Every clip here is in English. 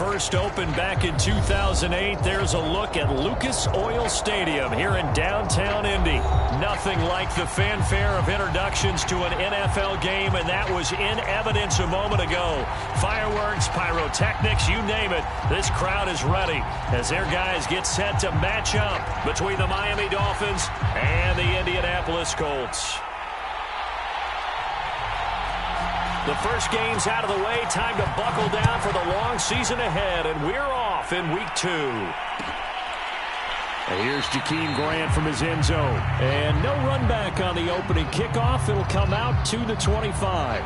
first opened back in 2008. There's a look at Lucas Oil Stadium here in downtown Indy. Nothing like the fanfare of introductions to an NFL game, and that was in evidence a moment ago. Fireworks, pyrotechnics, you name it. This crowd is ready as their guys get set to match up between the Miami Dolphins and the Indianapolis Colts. The first game's out of the way. Time to buckle down for the long season ahead, and we're off in week 2. And here's Jakeem Grant from his end zone. And no run back on the opening kickoff. It'll come out to the 25.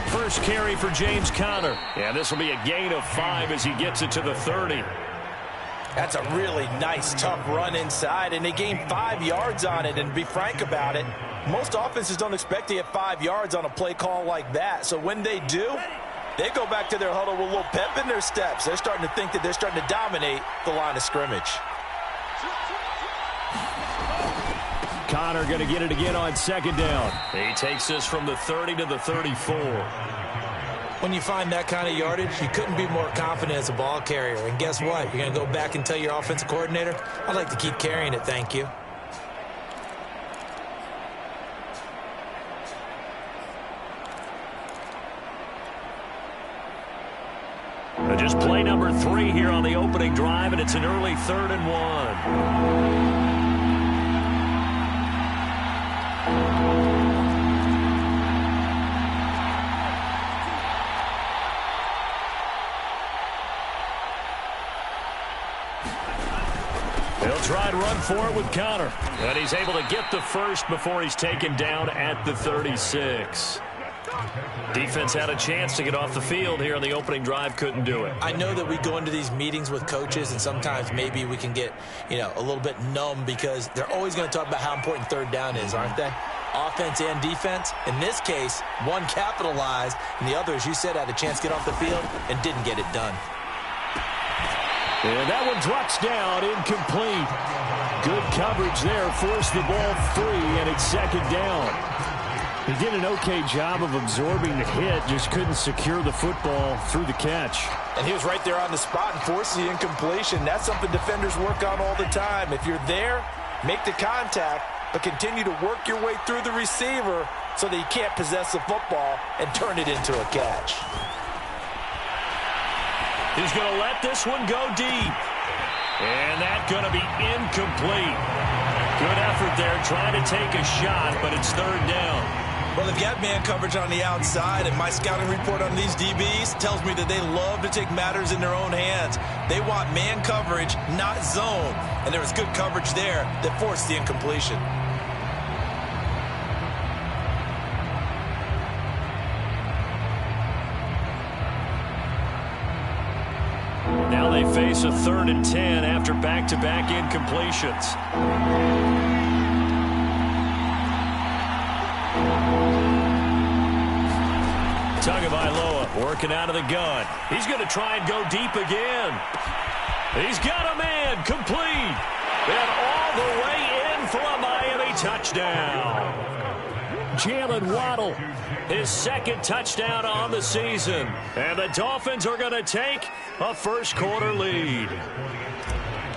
First carry for James Conner. And this will be a gain of 5 as he gets it to the 30. That's a really nice, tough run inside, and they gained 5 yards on it. And to be frank about it, most offenses don't expect to get 5 yards on a play call like that. So when they do, they go back to their huddle with a little pep in their steps. They're starting to think that they're starting to dominate the line of scrimmage. Conner going to get it again on second down. He takes this from the 30 to the 34. When you find that kind of yardage, you couldn't be more confident as a ball carrier. And guess what? You're going to go back and tell your offensive coordinator, I'd like to keep carrying it, thank you. Just play number 3 here on the opening drive, and it's an early 3rd and 1. He'll try to run for it with Conner. And he's able to get the first before he's taken down at the 36. Defense had a chance to get off the field here on the opening drive, couldn't do it. I know that we go into these meetings with coaches, and sometimes maybe we can get, a little bit numb because they're always going to talk about how important third down is, aren't they? Offense and defense. In this case, one capitalized, and the other, as you said, had a chance to get off the field and didn't get it done. And that one drops down, incomplete. Good coverage there, forced the ball free, and it's second down. He did an okay job of absorbing the hit, just couldn't secure the football through the catch. And he was right there on the spot and forced the incompletion. That's something defenders work on all the time. If you're there, make the contact, but continue to work your way through the receiver so that he can't possess the football and turn it into a catch. He's going to let this one go deep. And that's going to be incomplete. Good effort there trying to take a shot, but it's third down. Well, they've got man coverage on the outside, and my scouting report on these DBs tells me that they love to take matters in their own hands. They want man coverage, not zone. And there was good coverage there that forced the incompletion. Now they face a 3rd and 10 after back-to-back incompletions. Tagovailoa working out of the gun. He's going to try and go deep again. He's got a man complete. And all the way in for a Miami touchdown. Jalen Waddle, his second touchdown on the season. And the Dolphins are going to take a first-quarter lead.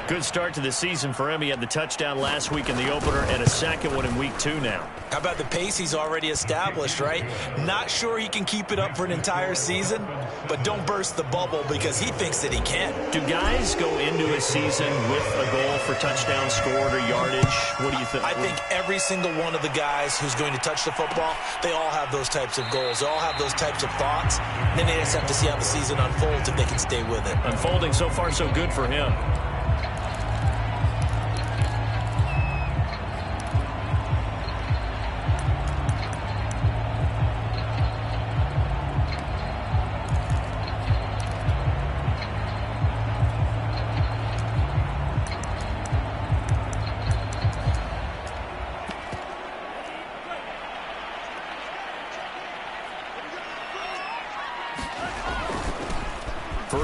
Good start to the season for him. He had the touchdown last week in the opener and a second one in week 2 now. How about the pace he's already established, right? Not sure he can keep it up for an entire season, but don't burst the bubble because he thinks that he can. Do guys go into a season with a goal for touchdown scored or yardage? What do you think? I think every single one of the guys who's going to touch the football, they all have those types of goals. They all have those types of thoughts. Then they just have to see how the season unfolds if they can stay with it. Unfolding so far so good for him.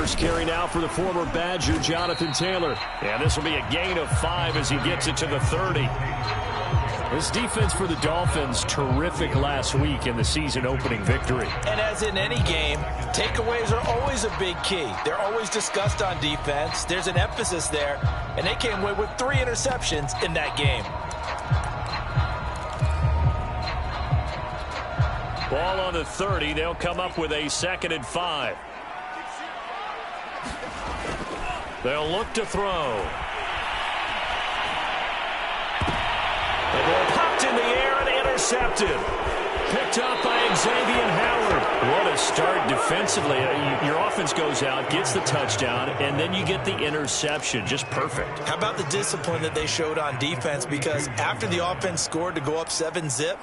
First carry now for the former Badger, Jonathan Taylor. And this will be a gain of 5 as he gets it to the 30. This defense for the Dolphins, terrific last week in the season-opening victory. And as in any game, takeaways are always a big key. They're always discussed on defense. There's an emphasis there, and they came away with 3 interceptions in that game. Ball on the 30. They'll come up with a 2nd and 5. They'll look to throw. The ball popped in the air and intercepted. Picked up by Xavier Howard. What a start defensively. Your offense goes out, gets the touchdown, and then you get the interception. Just perfect. How about the discipline that they showed on defense? Because after the offense scored to go up 7-zip,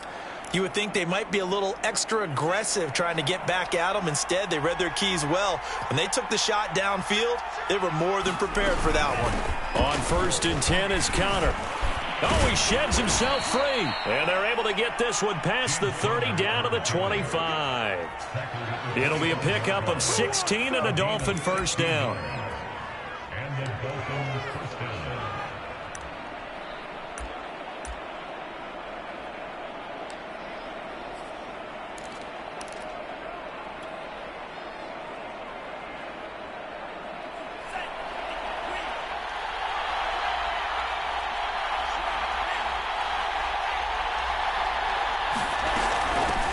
you would think they might be a little extra aggressive trying to get back at them. Instead, they read their keys well. When they took the shot downfield, they were more than prepared for that one. On 1st and 10 is Connor. Oh, he sheds himself free. And they're able to get this one past the 30 down to the 25. It'll be a pickup of 16 and a Dolphin first down.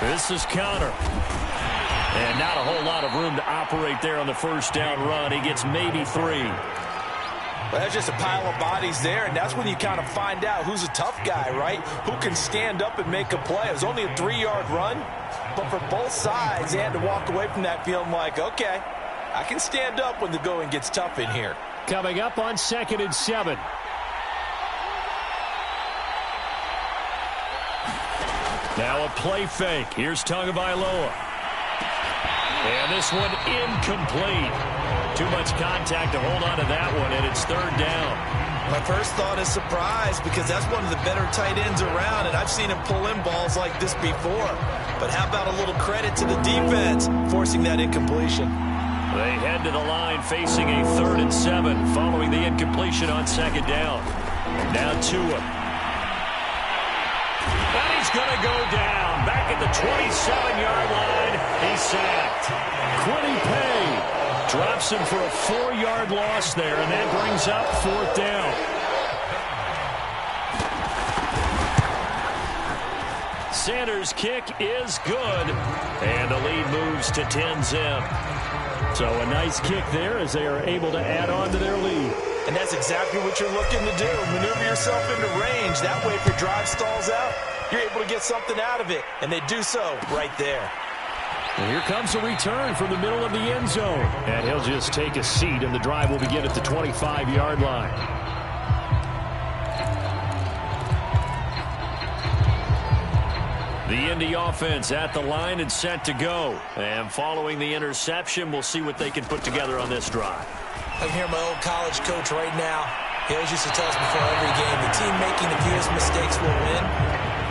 This is Connor. And not a whole lot of room to operate there on the first down run. He gets maybe 3. Well, that's just a pile of bodies there, and that's when you kind of find out who's a tough guy, right? Who can stand up and make a play. It was only a 3-yard run, but for both sides, they had to walk away from that feeling like, okay, I can stand up when the going gets tough in here. Coming up on 2nd and 7. Now a play fake. Here's Tagovailoa. And this one incomplete. Too much contact to hold on to that one, and it's 3rd down. My first thought is surprise because that's one of the better tight ends around, and I've seen him pull in balls like this before. But how about a little credit to the defense forcing that incompletion? They head to the line facing a 3rd and 7 following the incompletion on 2nd down. Now Tua. And he's going to go down. Back at the 27-yard line. He's sacked. Quiddy Pay drops him for a 4-yard loss there, and that brings up 4th down. Sanders' kick is good, and the lead moves to 10-zip. So a nice kick there as they are able to add on to their lead. And that's exactly what you're looking to do. Maneuver yourself into range. That way, if your drive stalls out, you're able to get something out of it. And they do so right there. And here comes a return from the middle of the end zone. And he'll just take a seat, and the drive will begin at the 25-yard line. The Indy offense at the line and set to go. And following the interception, we'll see what they can put together on this drive. I can hear my old college coach right now. He always used to tell us before every game, the team making the fewest mistakes will win.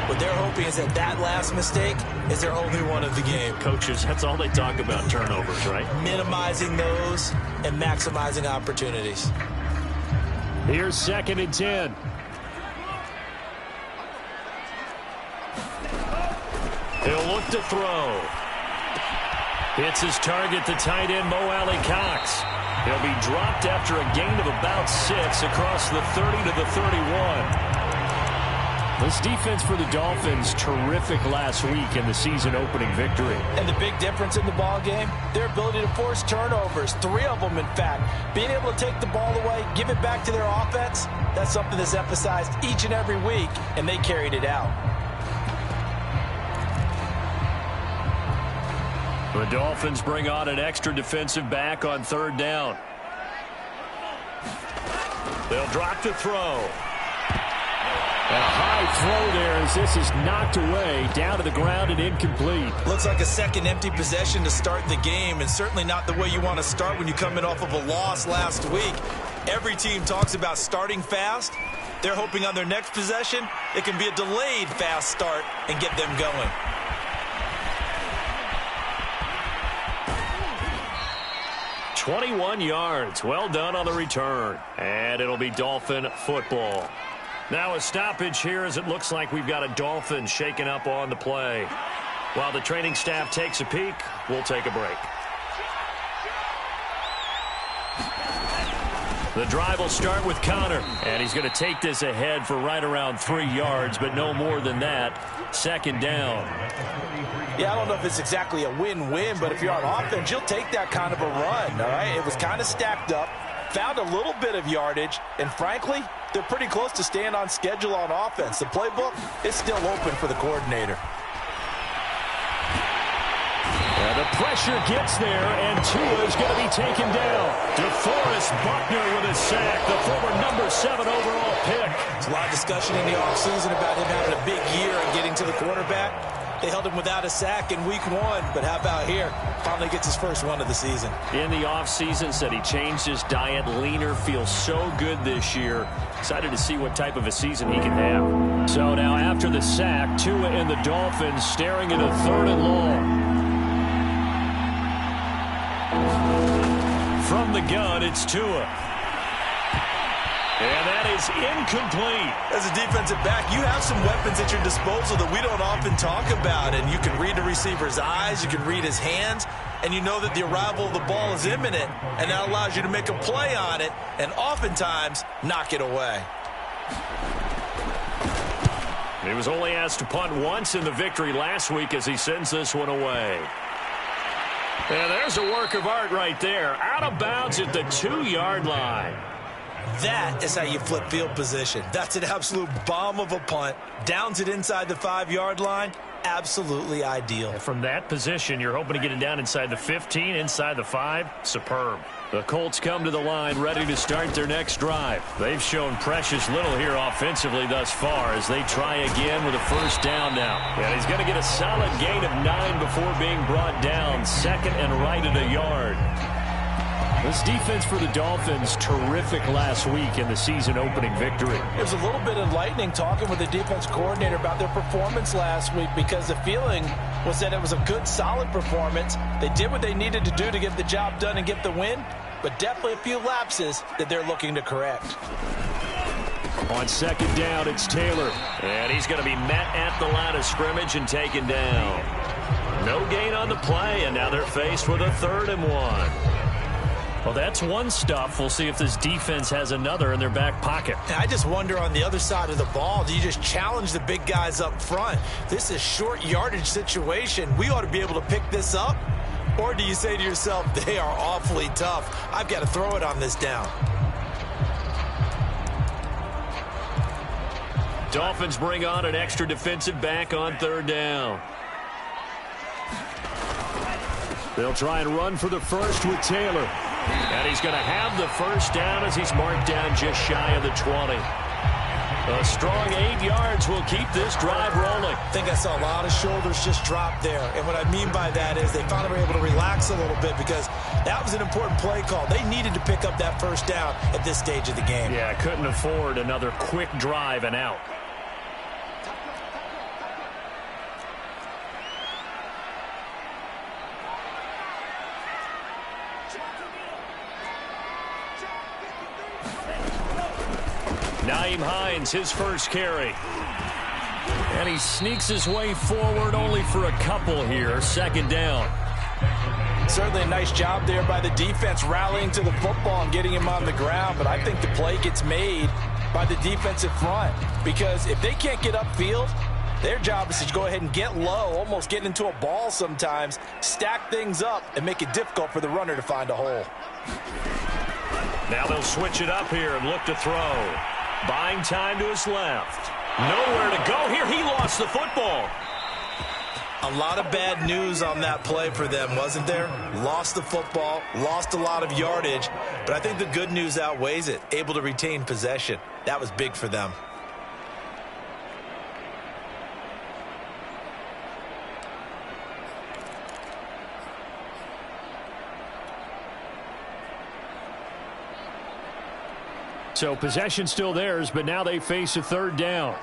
What they're hoping is that last mistake is their only one of the game. Coaches, that's all they talk about, turnovers, right? Minimizing those and maximizing opportunities. Here's 2nd and 10. He'll look to throw. Hits his target, the tight end, Mo Alley Cox. He'll be dropped after a gain of about 6 across the 30 to the 31. This defense for the Dolphins, terrific last week in the season-opening victory. And the big difference in the ball game, their ability to force turnovers, 3 of them, in fact. Being able to take the ball away, give it back to their offense, that's something that's emphasized each and every week, and they carried it out. The Dolphins bring on an extra defensive back on 3rd down. They'll drop to throw. And a high throw there as this is knocked away, down to the ground and incomplete. Looks like a second empty possession to start the game, and certainly not the way you want to start when you come in off of a loss last week. Every team talks about starting fast. They're hoping on their next possession, it can be a delayed fast start and get them going. 21 yards. Well done on the return. And it'll be Dolphin football. Now a stoppage here as it looks like we've got a Dolphin shaken up on the play. While the training staff takes a peek, we'll take a break. The drive will start with Connor, and he's going to take this ahead for right around 3 yards, but no more than that. Second down. Yeah, I don't know if it's exactly a win-win, but if you're on offense, you'll take that kind of a run, all right? It was kind of stacked up, found a little bit of yardage, and frankly, they're pretty close to staying on schedule on offense. The playbook is still open for the coordinator. The pressure gets there, and Tua is going to be taken down. DeForest Buckner with a sack, the former number 7 overall pick. There's a lot of discussion in the offseason about him having a big year and getting to the quarterback. They held him without a sack in week 1, but how about here? Finally gets his first one of the season. In the offseason, said he changed his diet, leaner, feels so good this year. Excited to see what type of a season he can have. So now after the sack, Tua and the Dolphins staring at a 3rd and long. From the gun, it's Tua. And that is incomplete. As a defensive back, you have some weapons at your disposal that we don't often talk about. And you can read the receiver's eyes, you can read his hands, and you know that the arrival of the ball is imminent, and that allows you to make a play on it and oftentimes knock it away. He was only asked to punt once in the victory last week as he sends this one away. And there's a work of art right there. Out of bounds at the 2-yard line. That is how you flip field position. That's an absolute bomb of a punt. Downs it inside the 5-yard line. Absolutely ideal. From that position, you're hoping to get it down inside the 15, inside the 5. Superb. The Colts come to the line ready to start their next drive. They've shown precious little here offensively thus far as they try again with a first down now. And he's going to get a solid gain of 9 before being brought down. Second and right at a yard. This defense for the Dolphins, terrific last week in the season-opening victory. It was a little bit enlightening talking with the defense coordinator about their performance last week because the feeling was that it was a good, solid performance. They did what they needed to do to get the job done and get the win, but definitely a few lapses that they're looking to correct. On second down, it's Taylor, and he's going to be met at the line of scrimmage and taken down. No gain on the play, and now they're faced with a 3rd and 1. Well, that's one stuff. We'll see if this defense has another in their back pocket. I just wonder on the other side of the ball, do you just challenge the big guys up front? This is short yardage situation. We ought to be able to pick this up. Or do you say to yourself, they are awfully tough. I've got to throw it on this down. Dolphins bring on an extra defensive back on 3rd down. They'll try and run for the first with Taylor. And he's going to have the first down as he's marked down just shy of the 20. A strong 8 yards will keep this drive rolling. I think I saw a lot of shoulders just drop there. And what I mean by that is they finally were able to relax a little bit because that was an important play call. They needed to pick up that first down at this stage of the game. Yeah, couldn't afford another quick drive and out. Nyheim Hines, his first carry. And he sneaks his way forward only for a couple here. Second down. Certainly a nice job there by the defense rallying to the football and getting him on the ground. But I think the play gets made by the defensive front. Because if they can't get upfield, their job is to go ahead and get low, almost get into a ball sometimes, stack things up, and make it difficult for the runner to find a hole. Now they'll switch it up here and look to throw. Buying time to his left. Nowhere to go here. He lost the football. A lot of bad news on that play for them, wasn't there? Lost the football, lost a lot of yardage, but I think the good news outweighs it. Able to retain possession. That was big for them. So possession still theirs, but now they face a 3rd down.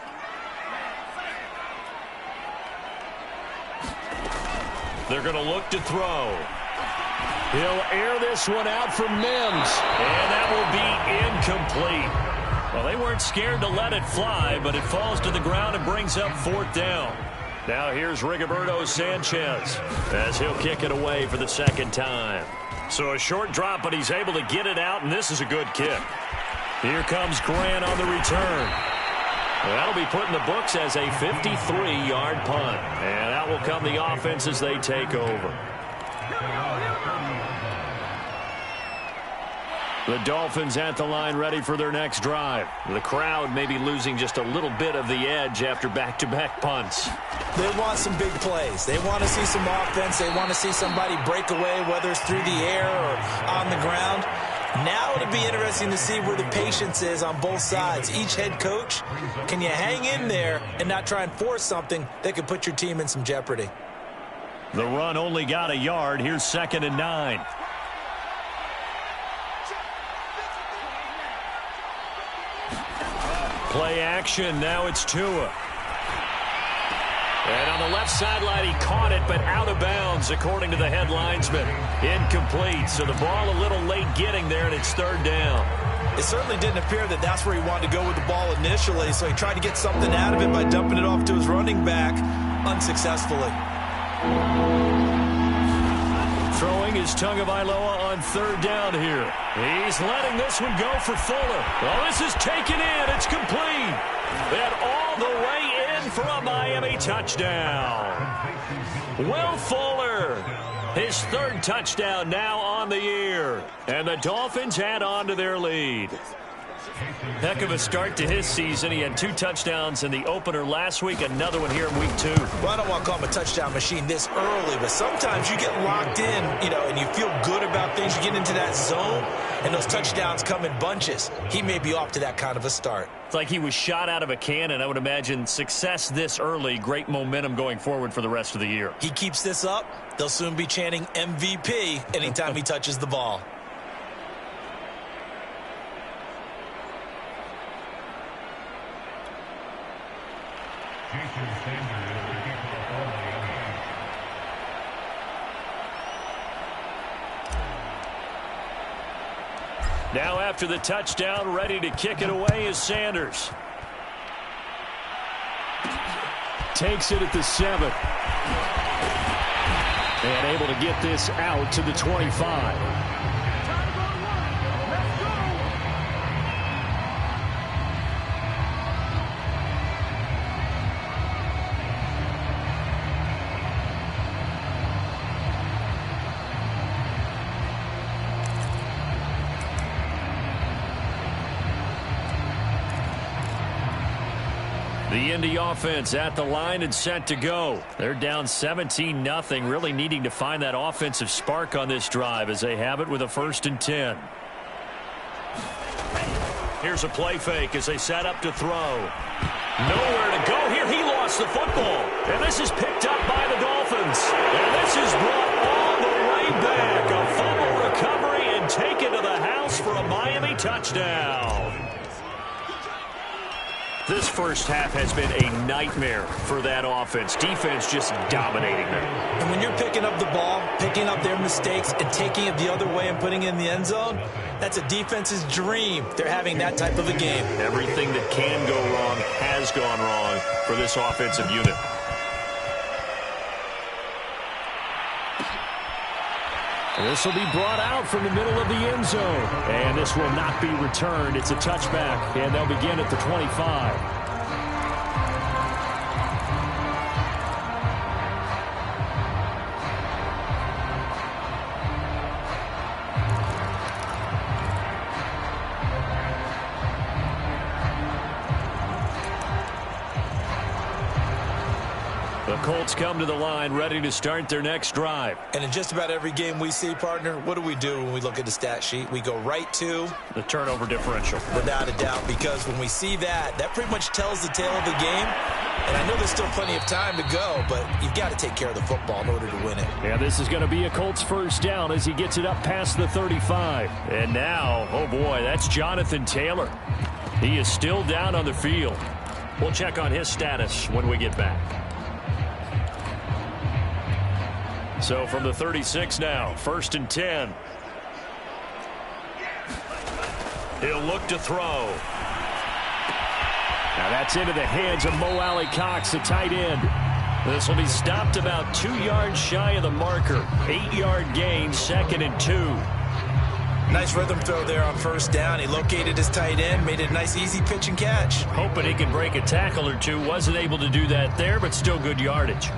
They're going to look to throw. He'll air this one out for Mims. And that will be incomplete. Well, they weren't scared to let it fly, but it falls to the ground and brings up 4th down. Now here's Rigoberto Sanchez as he'll kick it away for the 2nd time. So a short drop, but he's able to get it out, and this is a good kick. Here comes Grant on the return. That'll be put in the books as a 53-yard punt. And out will come the offense as they take over. The Dolphins at the line ready for their next drive. The crowd may be losing just a little bit of the edge after back-to-back punts. They want some big plays. They want to see some offense. They want to see somebody break away, whether it's through the air or on the ground. Now it'll be interesting to see where the patience is on both sides. Each head coach, can you hang in there and not try and force something that could put your team in some jeopardy? The run only got a yard. Here's 2nd and 9. Play action. Now it's Tua. And on the left sideline, he caught it, but out of bounds, according to the head linesman. Incomplete. So the ball a little late getting there, and it's 3rd down. It certainly didn't appear that that's where he wanted to go with the ball initially, so he tried to get something out of it by dumping it off to his running back unsuccessfully. Throwing is Tagovailoa on 3rd down here. He's letting this one go for Fuller. Well, this is taken in. It's complete. And all the way in for a Miami touchdown. Will Fuller, his 3rd touchdown now on the year. And the Dolphins add on to their lead. Heck of a start to his season. He had 2 touchdowns in the opener last week, another one here in week 2. Well, I don't want to call him a touchdown machine this early, but sometimes you get locked in, and you feel good about things. You get into that zone, and those touchdowns come in bunches. He may be off to that kind of a start. It's like he was shot out of a cannon. I would imagine success this early, great momentum going forward for the rest of the year. He keeps this up, they'll soon be chanting MVP anytime he touches the ball. Now after the touchdown, ready to kick it away is Sanders. Takes it at the 7. And able to get this out to the 25. The Indy offense at the line and set to go. They're down 17-0, really needing to find that offensive spark on this drive as they have it with a 1st and 10. Here's a play fake as they set up to throw. Nowhere to go here. He lost the football. And this is picked up by the Dolphins. And this is brought all the way back. A fumble recovery and taken to the house for a Miami touchdown. This first half has been a nightmare for that offense. Defense just dominating them. And when you're picking up the ball, picking up their mistakes, and taking it the other way and putting it in the end zone, that's a defense's dream. They're having that type of a game. Everything that can go wrong has gone wrong for this offensive unit. This will be brought out from the middle of the end zone. And this will not be returned. It's a touchback, and they'll begin at the 25. The Colts come to the line ready to start their next drive. And in just about every game we see, partner, what do we do when we look at the stat sheet? We go right to the turnover differential. Without a doubt, because when we see that, that pretty much tells the tale of the game. And I know there's still plenty of time to go, but you've got to take care of the football in order to win it. Yeah, this is going to be a Colts first down as he gets it up past the 35. And now, oh boy, that's Jonathan Taylor. He is still down on the field. We'll check on his status when we get back. So from the 36 now, 1st and 10. He'll look to throw. Now that's into the hands of Mo Alley Cox, the tight end. This will be stopped about 2 yards shy of the marker. 8-yard gain, 2nd and 2. Nice rhythm throw there on 1st down. He located his tight end, made it a nice easy pitch and catch. Hoping he can break a tackle or two. Wasn't able to do that there, but still good yardage.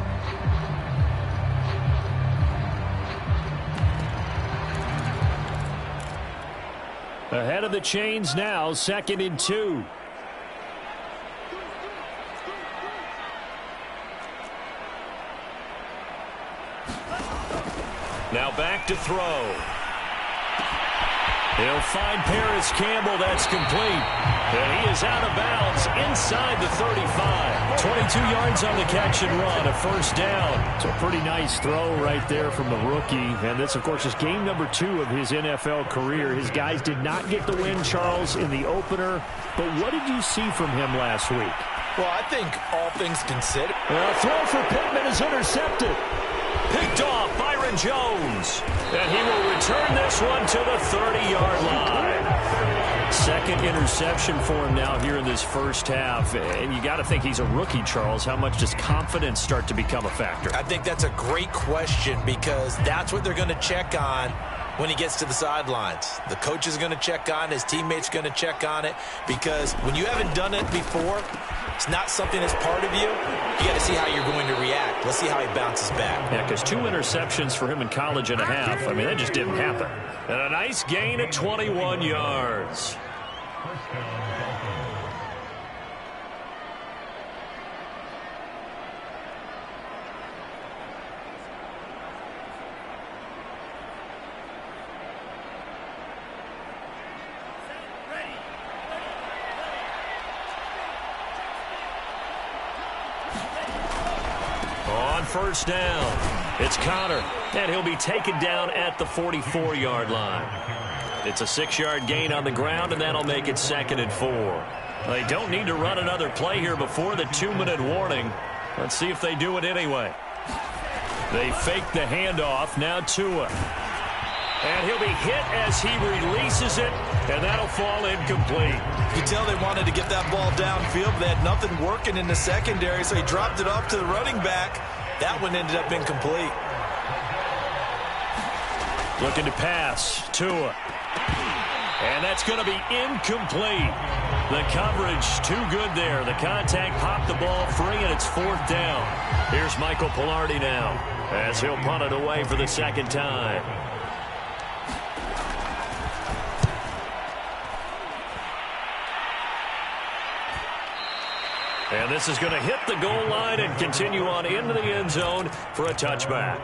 Ahead of the chains now, 2nd and 2. Now back to throw. He'll find Paris Campbell. That's complete. And he is out of bounds inside the 35. 22 yards on the catch and run, a 1st down. It's a pretty nice throw right there from the rookie. And this, of course, is game number 2 of his NFL career. His guys did not get the win, Charles, in the opener. But what did you see from him last week? Well, I think all things considered. A throw for Pittman is intercepted. Picked off Byron Jones. And he will return this one to the 30-yard line. 2nd interception for him now here in this 1st half. And you got to think he's a rookie, Charles. How much does confidence start to become a factor? I think that's a great question because that's what they're going to check on when he gets to the sidelines. The coach is going to check on it. His teammates going to check on it because when you haven't done it before, it's not something that's part of you. You got to see how you're going to react. Let's see how he bounces back. Yeah, because 2 interceptions for him in college and a half. I mean, that just didn't happen. And a nice gain at 21 yards. On 1st down, it's Connor, and he'll be taken down at the 44-yard line. It's a 6-yard gain on the ground, and that'll make it 2nd and 4. They don't need to run another play here before the 2-minute warning. Let's see if they do it anyway. They fake the handoff, now Tua. And he'll be hit as he releases it, and that'll fall incomplete. You can tell they wanted to get that ball downfield, but they had nothing working in the secondary, so he dropped it off to the running back. That one ended up incomplete. Looking to pass, Tua. And that's going to be incomplete. The coverage too good there. The contact popped the ball free, and it's 4th down. Here's Michael Pilardi now as he'll punt it away for the 2nd time. And this is going to hit the goal line and continue on into the end zone for a touchback.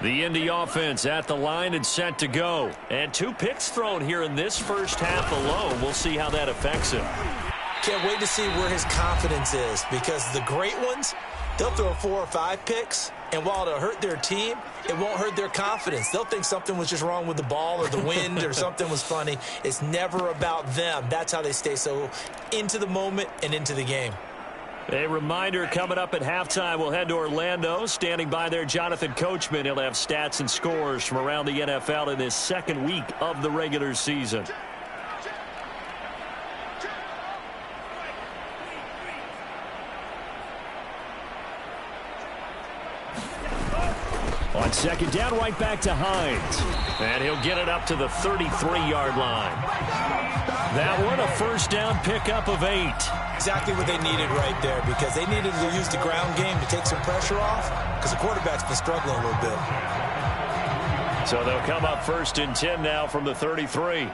The Indy offense at the line and set to go. And 2 picks thrown here in this 1st half alone. We'll see how that affects him. Can't wait to see where his confidence is because the great ones, they'll throw 4 or 5 picks, and while it'll hurt their team, it won't hurt their confidence. They'll think something was just wrong with the ball or the wind or something was funny. It's never about them. That's how they stay so into the moment and into the game. A reminder coming up at halftime, we'll head to Orlando. Standing by there, Jonathan Coachman. He'll have stats and scores from around the NFL in this 2nd week of the regular season. On 2nd down, right back to Hines. And he'll get it up to the 33-yard line. That one, a 1st down pickup of 8. Exactly what they needed right there because they needed to use the ground game to take some pressure off because the quarterback's been struggling a little bit. So they'll come up 1st and 10 now from the 33.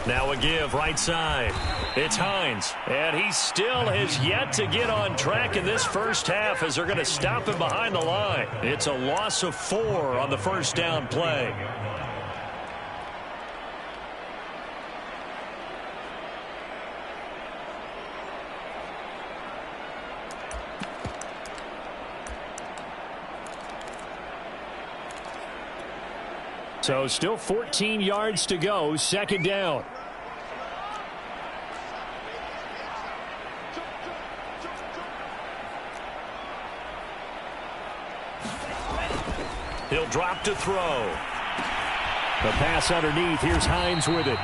Now a give right side. It's Hines, and he still has yet to get on track in this 1st half as they're going to stop him behind the line. It's a loss of 4 on the 1st down play. So still 14 yards to go, second down. He'll drop to throw. The pass underneath. Here's Hines with it.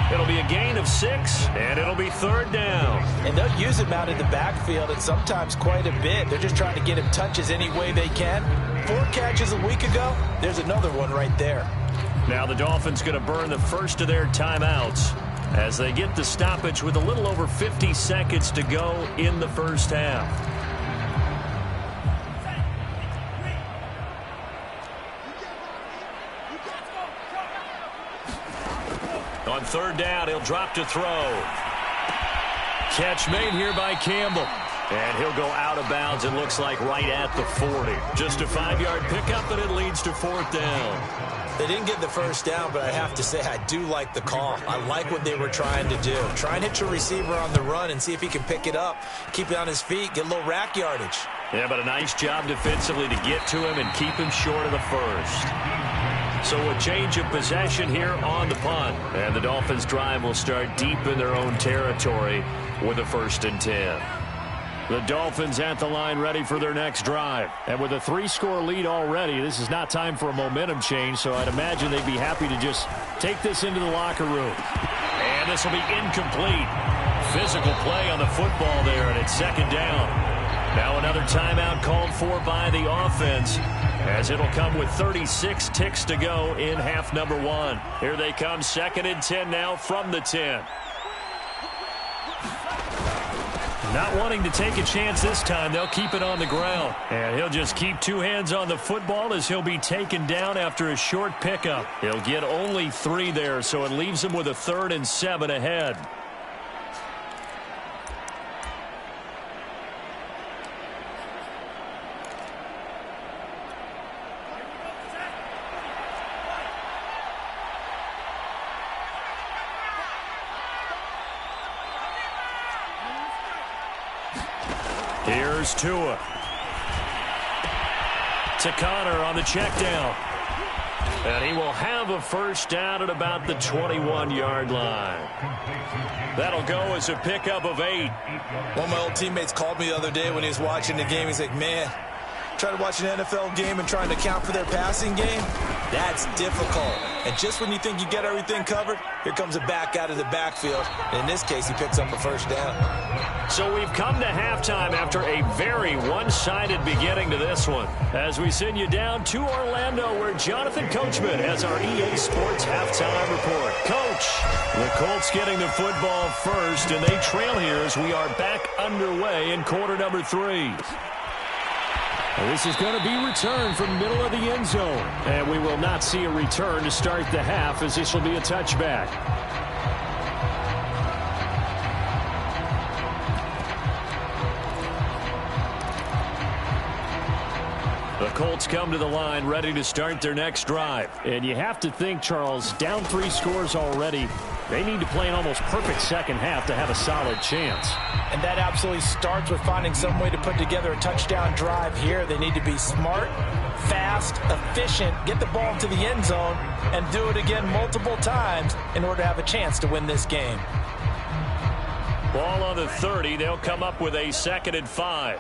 It'll be a gain of 6, and it'll be third down. And they'll use him out in the backfield, and sometimes quite a bit. They're just trying to get him touches any way they can. 4 catches a week ago. There's another one right there. Now the Dolphins going to burn the first of their timeouts as they get the stoppage with a little over 50 seconds to go in the first half. On third down, he'll drop to throw. Catch made here by Campbell. And he'll go out of bounds, it looks like, right at the 40. Just a 5-yard pickup, and it leads to fourth down. They didn't get the first down, but I have to say I do like the call. I like what they were trying to do. Try and hit your receiver on the run and see if he can pick it up, keep it on his feet, get a little rack yardage. Yeah, but a nice job defensively to get to him and keep him short of the first. So a change of possession here on the punt. And the Dolphins' drive will start deep in their own territory with a 1st and 10. The Dolphins at the line ready for their next drive. And with a 3-score lead already, this is not time for a momentum change, so I'd imagine they'd be happy to just take this into the locker room. And this will be incomplete. Physical play on the football there, and it's second down. Now another timeout called for by the offense, as it'll come with 36 ticks to go in half number 1. Here they come, 2nd and 10 now from the 10. Not wanting to take a chance this time, they'll keep it on the ground. And he'll just keep 2 hands on the football as he'll be taken down after a short pickup. He'll get only 3 there, so it leaves him with a 3rd and 7 ahead. Here's Tua. To Connor on the check down. And he will have a first down at about the 21-yard line. That'll go as a pickup of 8. One of my old teammates called me the other day when he was watching the game. He's like, man, trying to watch an NFL game and trying to account for their passing game, that's difficult. And just when you think you get everything covered, here comes a back out of the backfield. And in this case, he picks up a first down. So we've come to halftime after a very one-sided beginning to this one. As we send you down to Orlando, where Jonathan Coachman has our EA Sports halftime report. Coach, the Colts getting the football first, and they trail here as we are back underway in quarter number 3. This is going to be returned from middle of the end zone. And we will not see a return to start the half, as this will be a touchback. The Colts come to the line ready to start their next drive. And you have to think, Charles, down 3 scores already. They need to play an almost perfect second half to have a solid chance. And that absolutely starts with finding some way to put together a touchdown drive here. They need to be smart, fast, efficient, get the ball into the end zone, and do it again multiple times in order to have a chance to win this game. Ball on the 30. They'll come up with a 2nd and 5.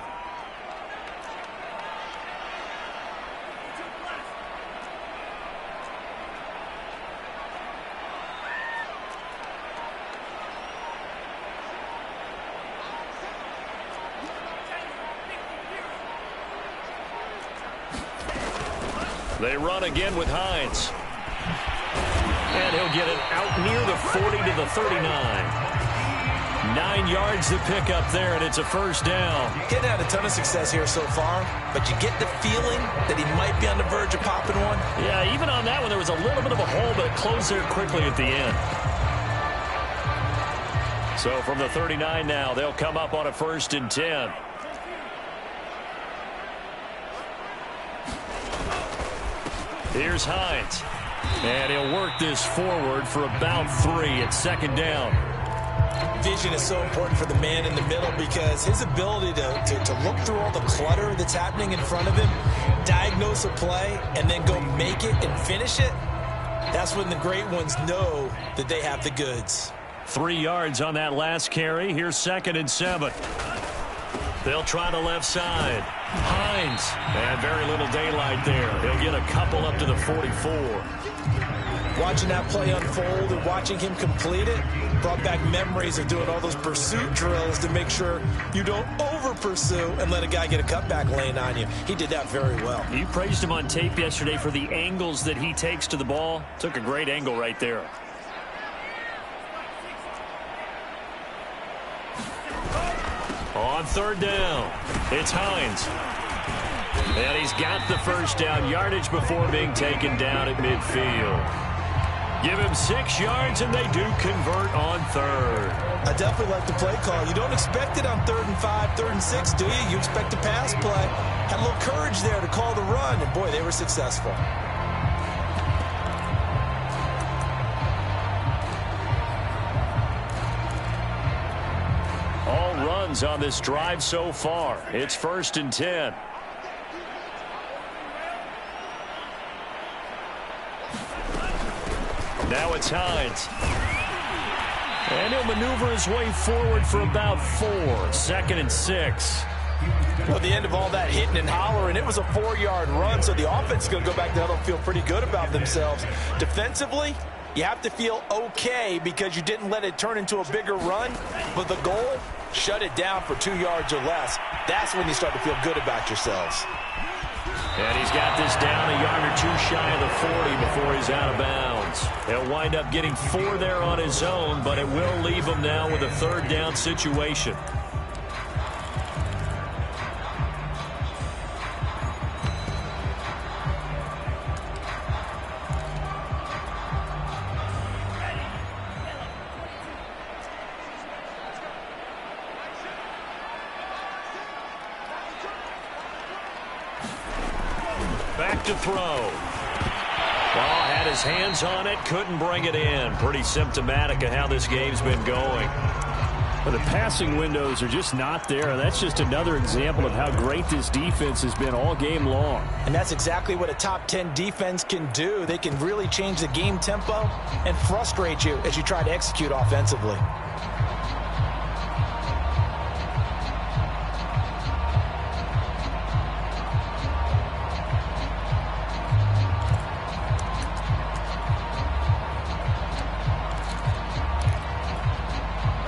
They run again with Hines. And he'll get it out near the 40 to the 39. 9 yards to pick up there, and it's a first down. Getting had a ton of success here so far, but you get the feeling that he might be on the verge of popping one. Yeah, even on that one, there was a little bit of a hole, but it closed there quickly at the end. So from the 39 now, they'll come up on a 1st and 10. Here's Hines. And he'll work this forward for about 3 at 2nd down. Vision is so important for the man in the middle because his ability to look through all the clutter that's happening in front of him, diagnose a play, and then go make it and finish it, That's when the great ones know that they have the goods. 3 yards on that last carry. Here's 2nd and 7. They'll try the left side. Hines. And very little daylight there. He'll get a couple up to the 44. Watching that play unfold and watching him complete it brought back memories of doing all those pursuit drills to make sure you don't over-pursue and let a guy get a cutback lane on you. He did that very well. You praised him on tape yesterday for the angles that he takes to the ball. Took a great angle right there. On 3rd down, it's Hines. And he's got the first down yardage before being taken down at midfield. Give him 6 yards, and they do convert on 3rd. I definitely like the play call. You don't expect it on 3rd and 5, 3rd and 6, do you? You expect a pass play. Had a little courage there to call the run, and boy, they were successful. All runs on this drive so far. It's 1st and 10. Now it's Hines. And he'll maneuver his way forward for about 4. 2nd and 6. Well, at the end of all that hitting and hollering, it was a 4-yard run, so the offense is going to go back there and feel pretty good about themselves. Defensively, you have to feel okay because you didn't let it turn into a bigger run, but the goal, shut it down for 2 yards or less. That's when you start to feel good about yourselves. And he's got this down a yard or 2 shy of the 40 before he's out of bounds. He'll wind up getting 4 there on his own, but it will leave him now with a 3rd down situation. Back to throw. Ball had his hands on it, couldn't bring it in. Pretty symptomatic of how this game's been going. Well, the passing windows are just not there. That's just another example of how great this defense has been all game long. And that's exactly what a top 10 defense can do. They can really change the game tempo and frustrate you as you try to execute offensively.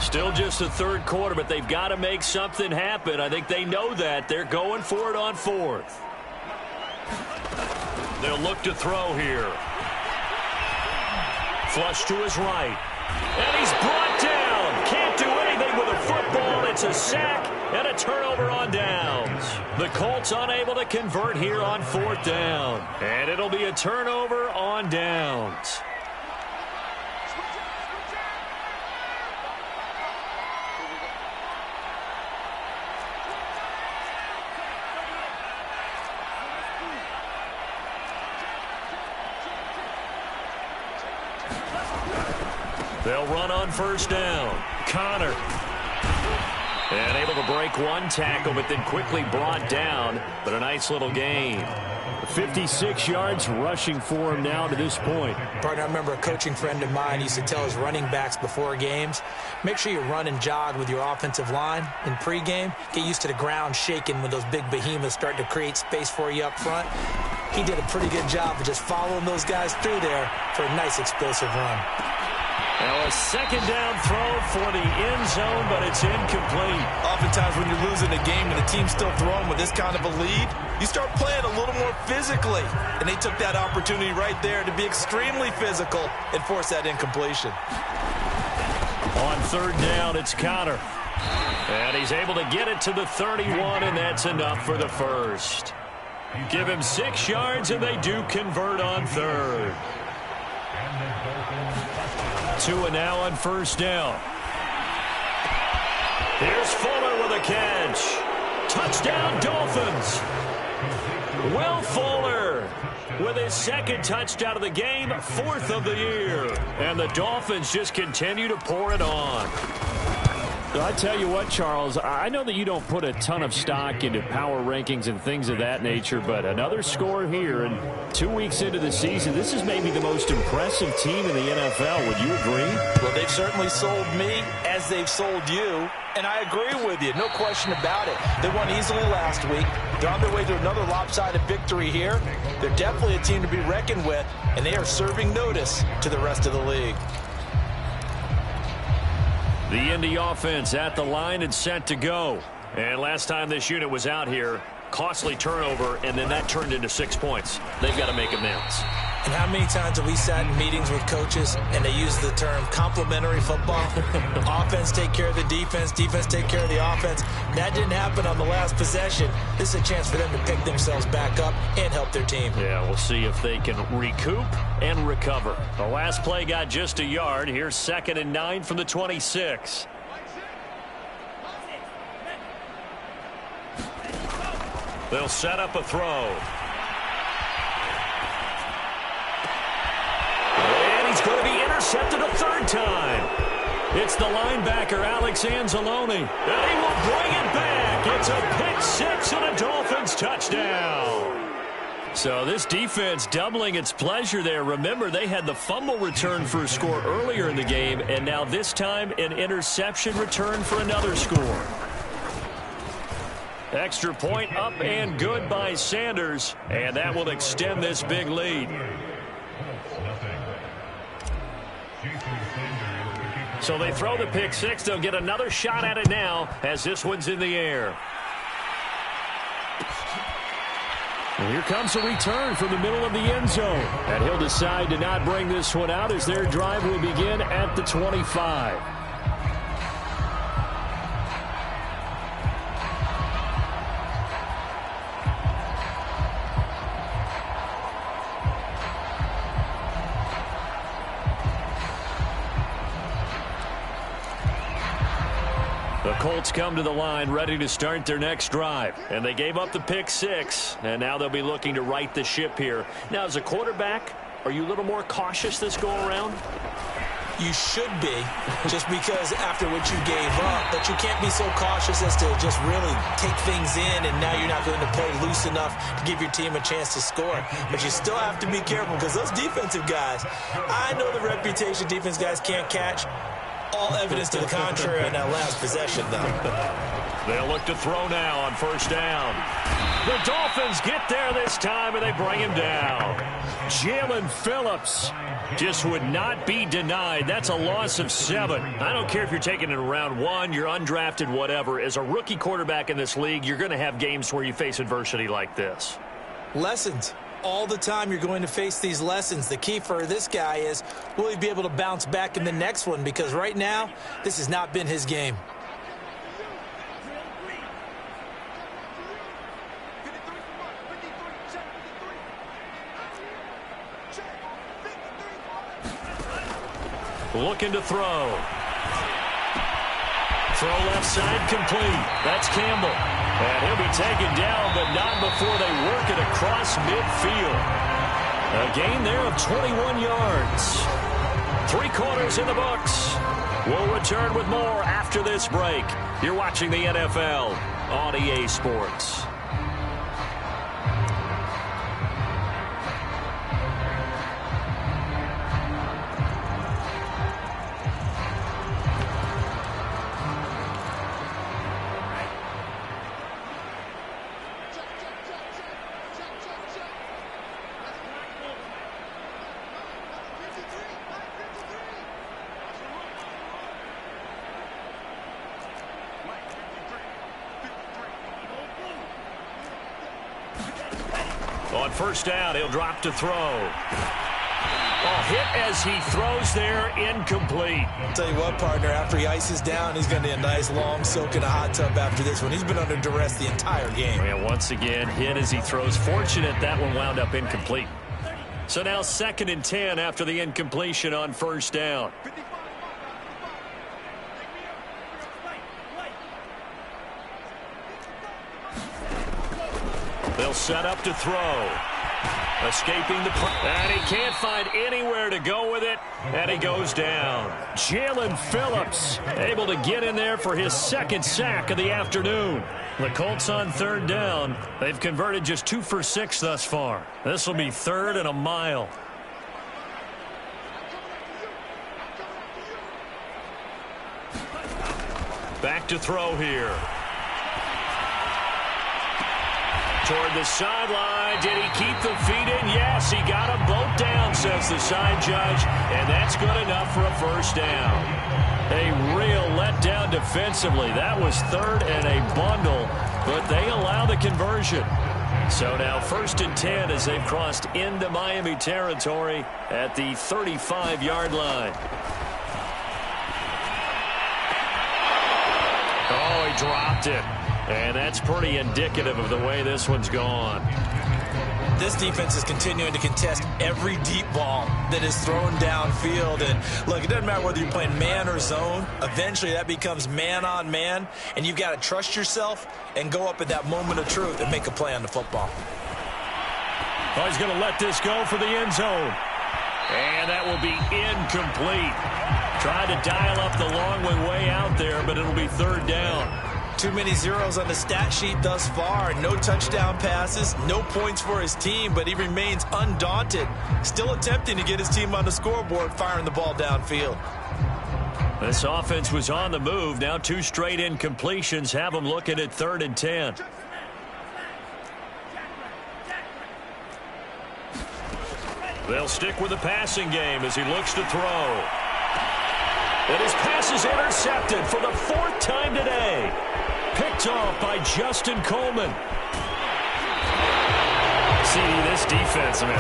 Still just the 3rd quarter, but they've got to make something happen. I think they know that. They're going for it on 4th. They'll look to throw here. Flush to his right. And he's brought down. Can't do anything with a football. It's a sack and a turnover on downs. The Colts unable to convert here on 4th down. And it'll be a turnover on downs. They'll run on 1st down. Connor. And able to break 1 tackle, but then quickly brought down. But a nice little gain. 56 yards rushing for him now to this point. Partner, I remember a coaching friend of mine used to tell his running backs before games, make sure you run and jog with your offensive line in pregame. Get used to the ground shaking when those big behemoths start to create space for you up front. He did a pretty good job of just following those guys through there for a nice explosive run. Now a 2nd down throw for the end zone, but it's incomplete. Oftentimes when you're losing a game and the team's still throwing with this kind of a lead, you start playing a little more physically. And they took that opportunity right there to be extremely physical and force that incompletion. On 3rd down, it's Connor. And he's able to get it to the 31, and that's enough for the 1st. Give him 6 yards, and they do convert on 3rd. 2 and now on 1st down. Here's Fuller with a catch. Touchdown, Dolphins. Will Fuller with his 2nd touchdown of the game, 4th of the year. And the Dolphins just continue to pour it on. So I tell you what, Charles, I know that you don't put a ton of stock into power rankings and things of that nature, but another score here, and 2 weeks into the season, this is maybe the most impressive team in the NFL. Would you agree? Well, they've certainly sold me as they've sold you, and I agree with you. No question about it. They won easily last week. They're on their way to another lopsided victory here. They're definitely a team to be reckoned with, and they are serving notice to the rest of the league. The Indy offense at the line and set to go. And last time this unit was out here, costly turnover, and then that turned into 6 points. They've got to make amends. And how many times have we sat in meetings with coaches and they use the term complementary football? Offense take care of the defense, defense take care of the offense. That didn't happen on the last possession. This is a chance for them to pick themselves back up and help their team. Yeah, we'll see if they can recoup and recover. The last play got just a yard. Here's 2nd and 9 from the 26. They'll set up a throw. He's going to be intercepted a third time. It's the linebacker, Alex Anzalone. And he will bring it back. It's a pick 6 and a Dolphins touchdown. So this defense doubling its pleasure there. Remember, they had the fumble return for a score earlier in the game, and now this time an interception return for another score. Extra point up and good by Sanders, and that will extend this big lead. So they throw the pick 6. They'll get another shot at it now as this one's in the air. And here comes a return from the middle of the end zone. And he'll decide to not bring this one out as their drive will begin at the 25. The Colts come to the line ready to start their next drive. And they gave up the pick 6. And now they'll be looking to right the ship here. Now, as a quarterback, are you a little more cautious this go-around? You should be, just because after what you gave up, but you can't be so cautious as to just really take things in, and now you're not going to play loose enough to give your team a chance to score. But you still have to be careful because those defensive guys, I know the reputation defense guys can't catch. All evidence to the contrary on that last possession, though. They'll look to throw now on first down. The Dolphins get there this time, and they bring him down. Jalen Phillips just would not be denied. That's a loss of 7. I don't care if you're taking it in round 1, you're undrafted, whatever. As a rookie quarterback in this league, you're going to have games where you face adversity like this. Lessons. All the time you're going to face these lessons. The key for this guy is, will he be able to bounce back in the next one? Because right now, this has not been his game. Looking to throw. Throw left side complete. That's Campbell. And he'll be taken down, but not before they work it across midfield. A gain there of 21 yards. 3 quarters in the books. We'll return with more after this break. You're watching the NFL on EA Sports. On first down, he'll drop to throw. Hit as he throws there, incomplete. I'll tell you what, partner, after he ices down, he's going to need a nice long soak in a hot tub after this one. He's been under duress the entire game. And once again, hit as he throws. Fortunate that one wound up incomplete. So now 2nd and 10 after the incompletion on first down. They'll set up to throw. Escaping the pressure. And he can't find anywhere to go with it. And he goes down. Jalen Phillips able to get in there for his second sack of the afternoon. The Colts on third down. They've converted just 2 for 6 thus far. This will be 3rd and a mile. Back to throw here. Toward the sideline. Did he keep the feet in? Yes, he got them both down, says the side judge. And that's good enough for a first down. A real letdown defensively. That was 3rd and a bundle, but they allow the conversion. So now 1st and 10 as they've crossed into Miami territory at the 35-yard line. Oh, he dropped it. And that's pretty indicative of the way this one's gone. This defense is continuing to contest every deep ball that is thrown downfield. And, look, it doesn't matter whether you're playing man or zone. Eventually, that becomes man-on-man, and you've got to trust yourself and go up at that moment of truth and make a play on the football. Oh, he's going to let this go for the end zone. And that will be incomplete. Tried to dial up the long way out there, but it'll be 3rd down. Too many zeros on the stat sheet thus far. No touchdown passes, no points for his team, but he remains undaunted. Still attempting to get his team on the scoreboard, firing the ball downfield. This offense was on the move. Now 2 straight incompletions have them looking at 3rd and 10. They'll stick with the passing game as he looks to throw. And his pass is intercepted for the 4th time today. Picked off by Justin Coleman. See, this defense, man,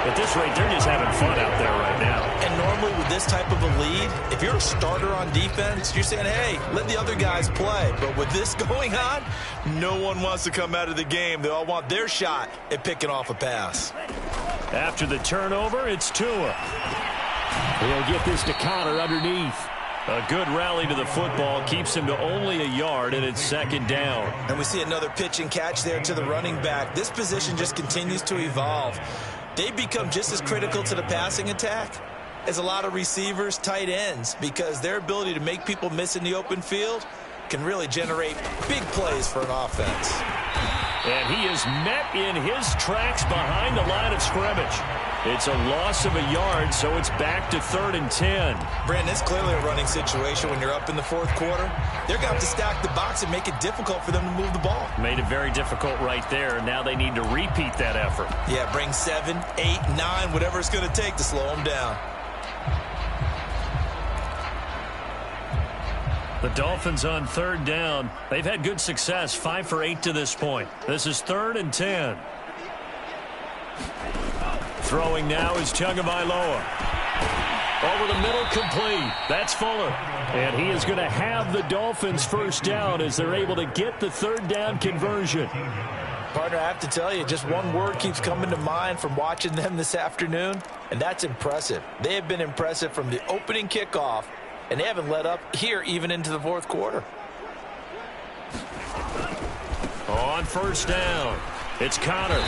at this rate, they're just having fun out there right now. And normally with this type of a lead, if you're a starter on defense, you're saying, hey, let the other guys play. But with this going on, no one wants to come out of the game. They all want their shot at picking off a pass. After the turnover, it's Tua. He'll get this to Connor underneath. A good rally to the football keeps him to only a yard, and it's 2nd down. And we see another pitch and catch there to the running back. This position just continues to evolve. They become just as critical to the passing attack as a lot of receivers, tight ends, because their ability to make people miss in the open field can really generate big plays for an offense. And he is met in his tracks behind the line of scrimmage. It's a loss of a yard, so it's back to 3rd and 10. Brandon, it's clearly a running situation when you're up in the 4th quarter. They're going to have to stack the box and make it difficult for them to move the ball. Made it very difficult right there. Now they need to repeat that effort. Yeah, bring 7, 8, 9, whatever it's going to take to slow them down. The Dolphins on 3rd down. They've had good success, 5 for 8 to this point. This is 3rd and 10. Throwing now is Tagovailoa. Over the middle, complete. That's Fuller. And he is going to have the Dolphins first down as they're able to get the 3rd down conversion. Partner, I have to tell you, just one word keeps coming to mind from watching them this afternoon, and that's impressive. They have been impressive from the opening kickoff, and they haven't let up here even into the 4th quarter. On 1st down, it's Connor.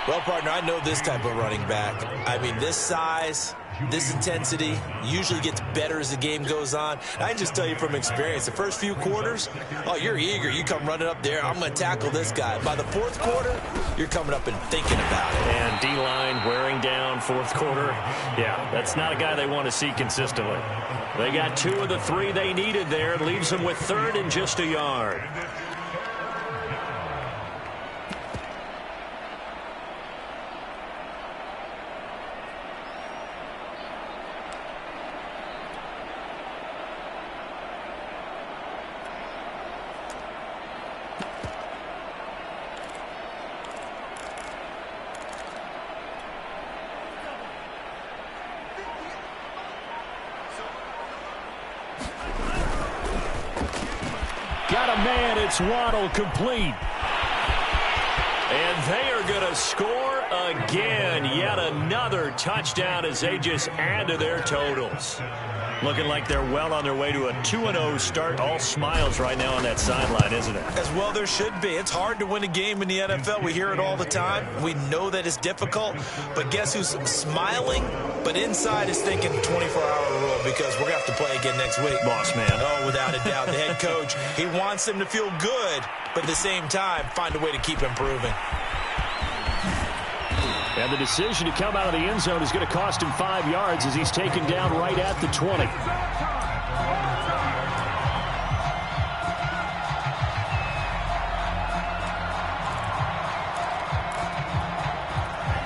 Well, partner, I know this type of running back. I mean, this size, this intensity usually gets better as the game goes on. And I can just tell you from experience, the first few quarters, oh, you're eager. You come running up there, I'm going to tackle this guy. By the 4th quarter, you're coming up and thinking about it. And D-line wearing down 4th quarter. Yeah, that's not a guy they want to see consistently. They got 2 of the 3 they needed there. Leaves them with 3rd and just a yard. Got a man, it's Waddle, complete. And they are going to score again. Yet another touchdown as they just add to their totals. Looking like they're well on their way to a 2-0 start. All smiles right now on that sideline, isn't it? As well there should be. It's hard to win a game in the NFL. We hear it all the time. We know that it's difficult. But guess who's smiling? But inside is thinking 24-hour rule because we're going to have to play again next week. Boss man. Oh, without a doubt. The head coach, he wants them to feel good, but at the same time, find a way to keep improving. And the decision to come out of the end zone is going to cost him 5 yards as he's taken down right at the 20.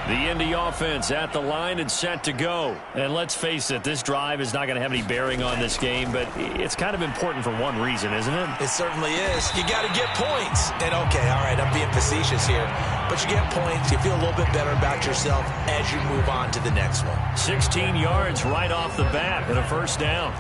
The Indy offense at the line and set to go. And let's face it, this drive is not going to have any bearing on this game, but it's kind of important for one reason, isn't it? It certainly is. You got to get points. And, okay, all right, I'm being facetious here. But you get points, you feel a little bit better about yourself as you move on to the next one. 16 yards right off the bat and a first down.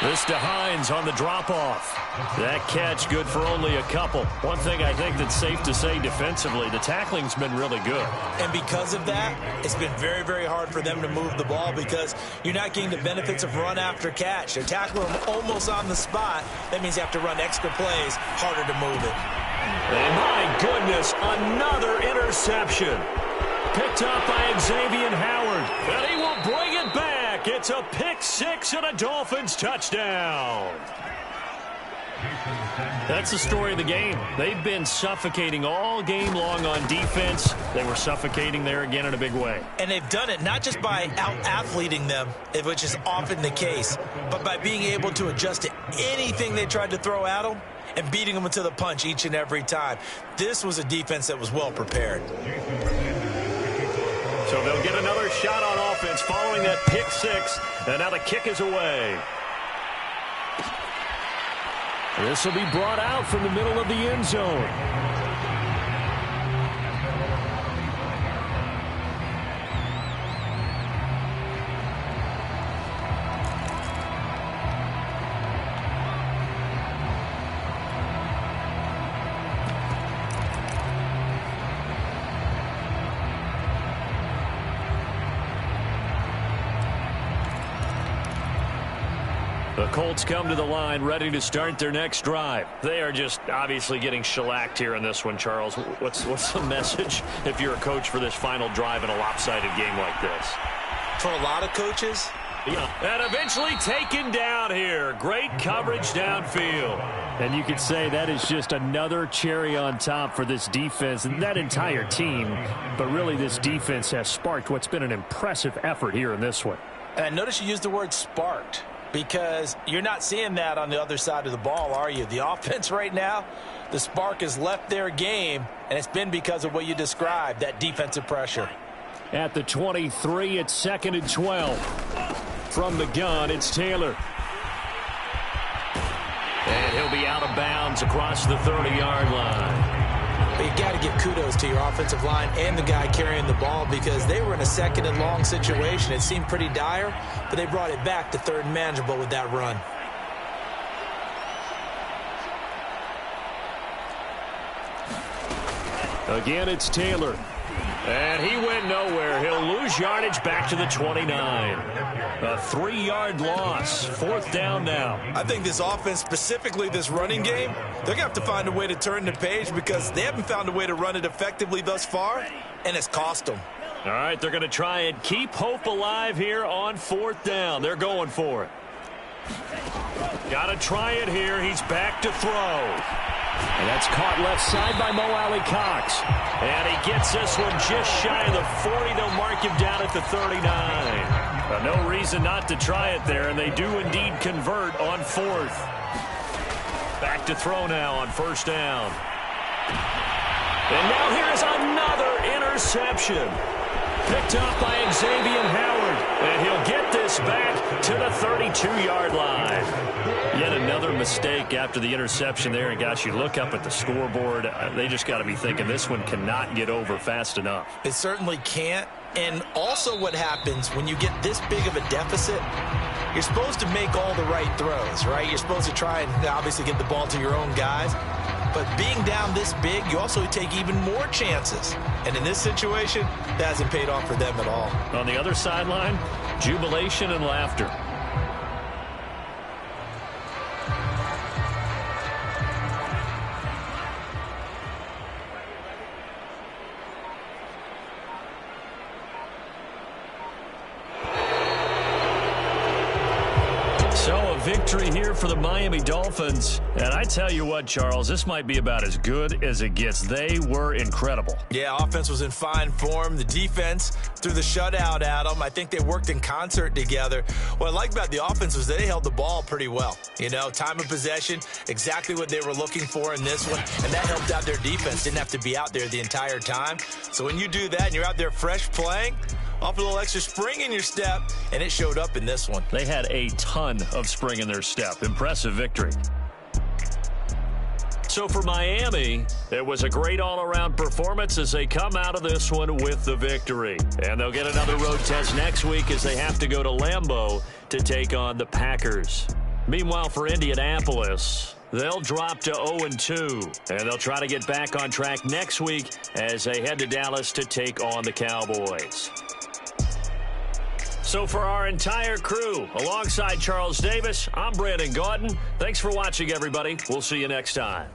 This to Hines on the drop-off. That catch good for only a couple. One thing I think that's safe to say defensively, the tackling's been really good. And because of that, it's been very, very hard for them to move the ball because you're not getting the benefits of run after catch. They're tackling them almost on the spot. That means you have to run extra plays, harder to move it. And my goodness, another interception. Picked up by Xavier Howard. And he will bring it back. It's a pick six and a Dolphins touchdown. That's the story of the game. They've been suffocating all game long on defense. They were suffocating there again in a big way. And they've done it not just by out-athleting them, which is often the case, but by being able to adjust to anything they tried to throw at them and beating them to the punch each and every time. This was a defense that was well prepared. So they'll get another shot on offense following that pick six, and now the kick is away. This will be brought out from the middle of the end zone. The Colts come to the line ready to start their next drive. They are just obviously getting shellacked here in this one, Charles. What's the message if you're a coach for this final drive in a lopsided game like this? For a lot of coaches, yeah. And eventually taken down here. Great coverage downfield. And you could say that is just another cherry on top for this defense and that entire team. But really this defense has sparked what's been an impressive effort here in this one. And notice you used the word sparked, because you're not seeing that on the other side of the ball, are you? The offense right now, the spark has left their game, and it's been because of what you described, that defensive pressure. At the 23, it's 2nd and 12. From the gun, it's Taylor. And he'll be out of bounds across the 30-yard line. But you got to give kudos to your offensive line and the guy carrying the ball because they were in a 2nd and long situation. It seemed pretty dire, but they brought it back to 3rd and manageable with that run. Again, it's Taylor. And he went nowhere. He'll lose yardage back to the 29. A 3-yard loss. 4th down now. I think this offense, specifically this running game, they're going to have to find a way to turn the page because they haven't found a way to run it effectively thus far, and it's cost them. All right, they're going to try and keep hope alive here on 4th down. They're going for it. Got to try it here. He's back to throw. And that's caught left side by Mo Alley-Cox. And he gets this one just shy of the 40. They'll mark him down at the 39. No reason not to try it there, and they do indeed convert on 4th. Back to throw now on 1st down. And now here's another interception. Picked up by Xavier Howard. And he'll get this back to the 32-yard line. Yet another mistake after the interception there. And, gosh, you look up at the scoreboard. They just got to be thinking this one cannot get over fast enough. It certainly can't. And also what happens when you get this big of a deficit, you're supposed to make all the right throws, right? You're supposed to try and obviously get the ball to your own guys. But being down this big, you also take even more chances. And in this situation, that hasn't paid off for them at all. On the other sideline, jubilation and laughter. So a victory here for the Miami Dolphins. And I tell you what, Charles, this might be about as good as it gets. They were incredible. Yeah, offense was in fine form. The defense threw the shutout at them. I think they worked in concert together. What I like about the offense was they held the ball pretty well. You know, time of possession, exactly what they were looking for in this one. And that helped out their defense. Didn't have to be out there the entire time. So when you do that and you're out there fresh playing, off a little extra spring in your step, and it showed up in this one. They had a ton of spring in their step. Impressive victory. So for Miami, it was a great all-around performance as they come out of this one with the victory. And they'll get another road test next week as they have to go to Lambeau to take on the Packers. Meanwhile, for Indianapolis, they'll drop to 0-2, and they'll try to get back on track next week as they head to Dallas to take on the Cowboys. So for our entire crew, alongside Charles Davis, I'm Brandon Gaudin. Thanks for watching, everybody. We'll see you next time.